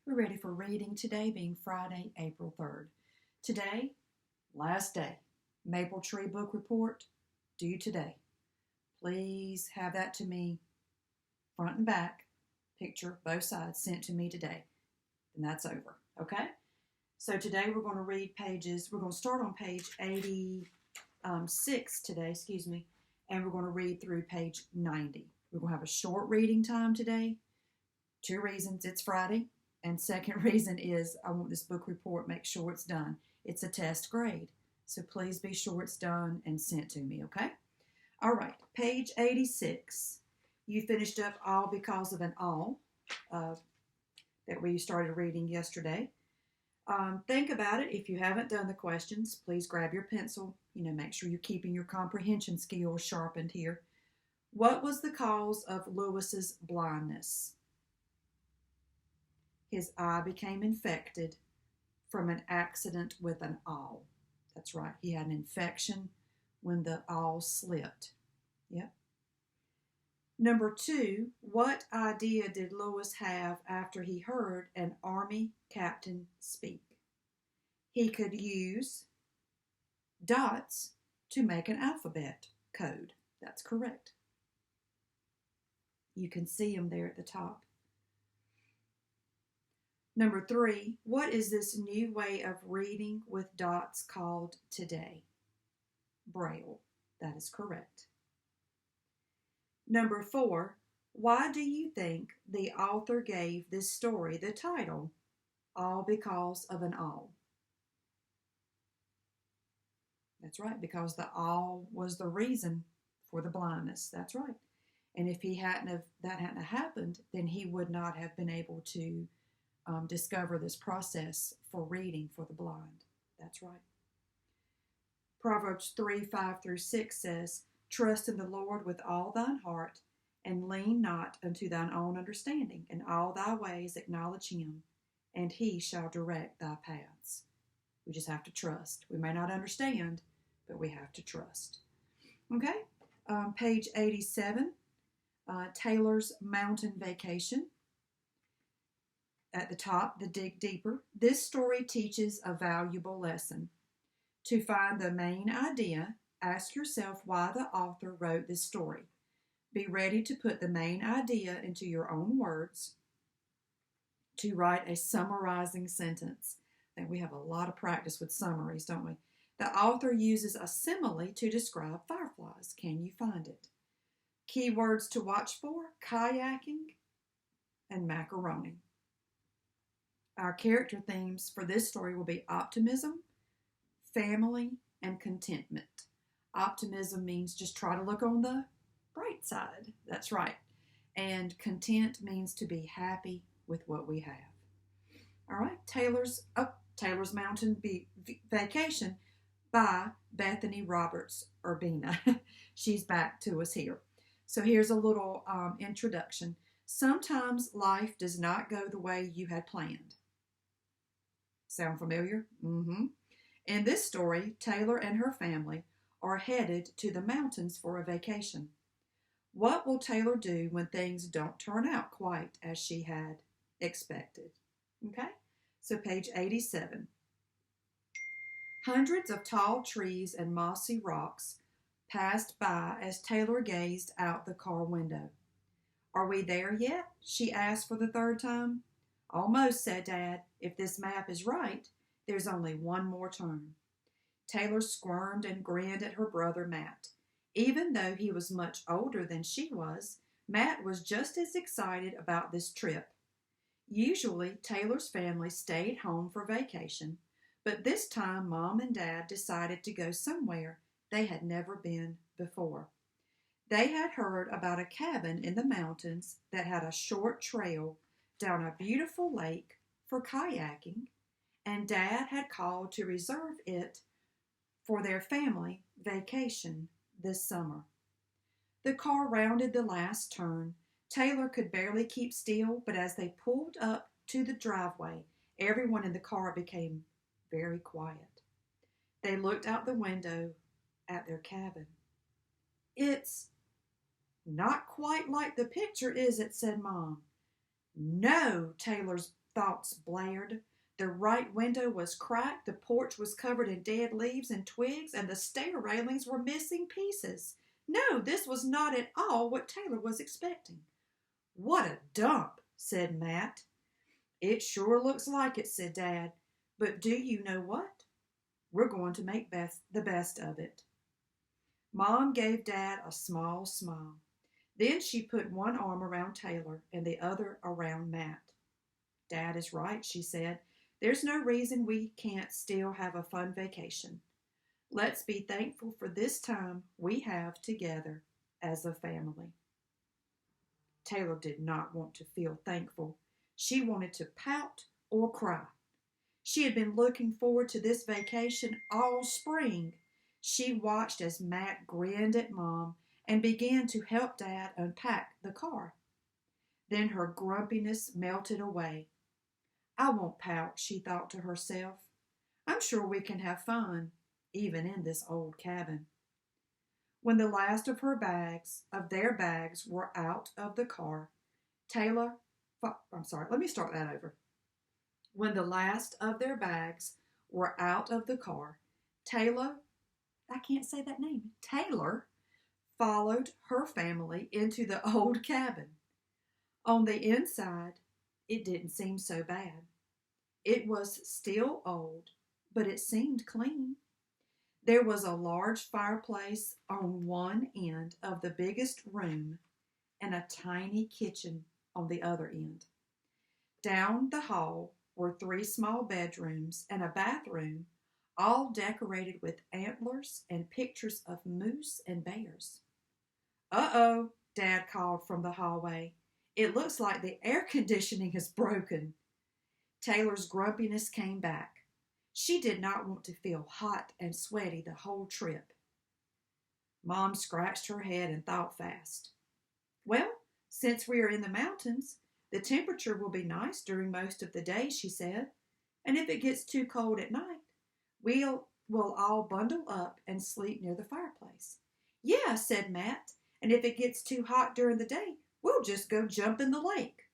We're ready for reading today, being Friday, April 3rd. Today, last day, Maple Tree Book Report, due today. Please have that to me, front and back, picture, both sides, sent to me today. And that's over, okay? So today we're going to start on page 86 today, and we're going to read through page 90. We're going to have a short reading time today. 2 reasons: it's Friday. And second reason is I want this book report, make sure it's done. It's a test grade. So please be sure it's done and sent to me, okay? All right, page 86. You finished up All Because of an All that we started reading yesterday. Think about it. If you haven't done the questions, please grab your pencil. Make sure you're keeping your comprehension skills sharpened here. What was the cause of Lewis's blindness? His eye became infected from an accident with an awl. That's right. He had an infection when the awl slipped. Yep. Number 2, what idea did Lewis have after he heard an army captain speak? He could use dots to make an alphabet code. That's correct. You can see them there at the top. Number 3, what is this new way of reading with dots called today? Braille. That is correct. Number 4, why do you think the author gave this story the title, All Because of an Awl? That's right, because the awl was the reason for the blindness. That's right. And if that hadn't happened, then he would not have been able to discover this process for reading for the blind. That's right. Proverbs 3:5-6 says, trust in the Lord with all thine heart, and lean not unto thine own understanding. In all thy ways acknowledge him, and he shall direct thy paths. We just have to trust. We may not understand, but we have to trust. Okay, page 87, Taylor's Mountain Vacation. At the top, the dig deeper. This story teaches a valuable lesson. To find the main idea, ask yourself why the author wrote this story. Be ready to put the main idea into your own words to write a summarizing sentence. I think we have a lot of practice with summaries, don't we? The author uses a simile to describe fireflies. Can you find it? Keywords to watch for: kayaking and macaroni. Our character themes for this story will be optimism, family, and contentment. Optimism means just try to look on the bright side. That's right. And content means to be happy with what we have. All right, Taylor's Mountain Vacation by Bethany Roberts Urbina. She's back to us here. So here's a little introduction. Sometimes life does not go the way you had planned. Sound familiar? Mm-hmm. In this story, Taylor and her family are headed to the mountains for a vacation. What will Taylor do when things don't turn out quite as she had expected? Okay, so page 87. Hundreds of tall trees and mossy rocks passed by as Taylor gazed out the car window. Are we there yet? She asked for the 3rd time. Almost, said Dad. If this map is right, there's only one more turn. Taylor squirmed and grinned at her brother Matt. Even though he was much older than she was, Matt was just as excited about this trip. Usually, Taylor's family stayed home for vacation, but this time Mom and Dad decided to go somewhere they had never been before. They had heard about a cabin in the mountains that had a short trail down a beautiful lake for kayaking, and Dad had called to reserve it for their family vacation this summer. The car rounded the last turn. Taylor could barely keep still, but as they pulled up to the driveway, everyone in the car became very quiet. They looked out the window at their cabin. It's not quite like the picture, is it? Said Mom. No, Taylor's thoughts blared. The right window was cracked, the porch was covered in dead leaves and twigs, and the stair railings were missing pieces. No, this was not at all what Taylor was expecting. "What a dump," said Matt. "It sure looks like it," said Dad. "But do you know what? We're going to make the best of it." Mom gave Dad a small smile. Then she put one arm around Taylor and the other around Matt. "Dad is right," she said. "There's no reason we can't still have a fun vacation. Let's be thankful for this time we have together as a family." Taylor did not want to feel thankful. She wanted to pout or cry. She had been looking forward to this vacation all spring. She watched as Matt grinned at Mom and began to help Dad unpack the car. Then her grumpiness melted away. "I won't pout," she thought to herself. "I'm sure we can have fun, even in this old cabin." When the last of their bags were out of the car, When the last of their bags were out of the car, Taylor followed her family into the old cabin. On the inside, it didn't seem so bad. It was still old, but it seemed clean. There was a large fireplace on one end of the biggest room and a tiny kitchen on the other end. Down the hall were 3 small bedrooms and a bathroom, all decorated with antlers and pictures of moose and bears. "Uh-oh," Dad called from the hallway. "It looks like the air conditioning is broken." Taylor's grumpiness came back. She did not want to feel hot and sweaty the whole trip. Mom scratched her head and thought fast. "Well, since we are in the mountains, the temperature will be nice during most of the day," she said. "And if it gets too cold at night, we'll all bundle up and sleep near the fireplace." "Yeah," said Matt. "And if it gets too hot during the day, we'll just go jump in the lake."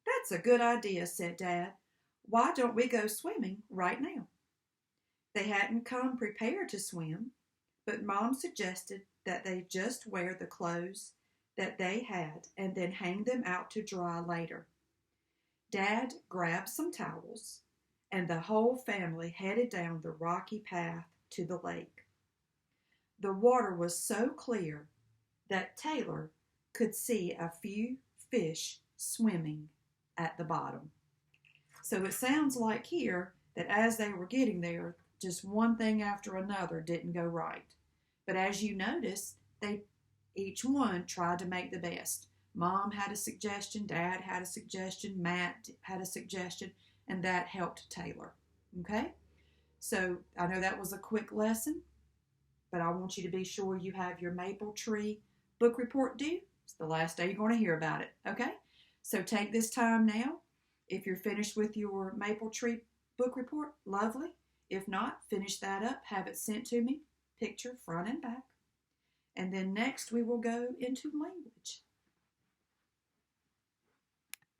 "That's a good idea," said Dad. "Why don't we go swimming right now?" They hadn't come prepared to swim, but Mom suggested that they just wear the clothes that they had and then hang them out to dry later. Dad grabbed some towels, and the whole family headed down the rocky path to the lake. The water was so clear that Taylor could see a few fish swimming at the bottom. So it sounds like here that as they were getting there, just one thing after another didn't go right. But as you notice, each one tried to make the best. Mom had a suggestion, Dad had a suggestion, Matt had a suggestion, and that helped Taylor. Okay? So I know that was a quick lesson, but I want you to be sure you have your maple tree book report due. It's the last day you're going to hear about it. Okay? So take this time now. If you're finished with your maple tree book report, lovely. If not, finish that up, have it sent to me, picture front and back. And then next we will go into language.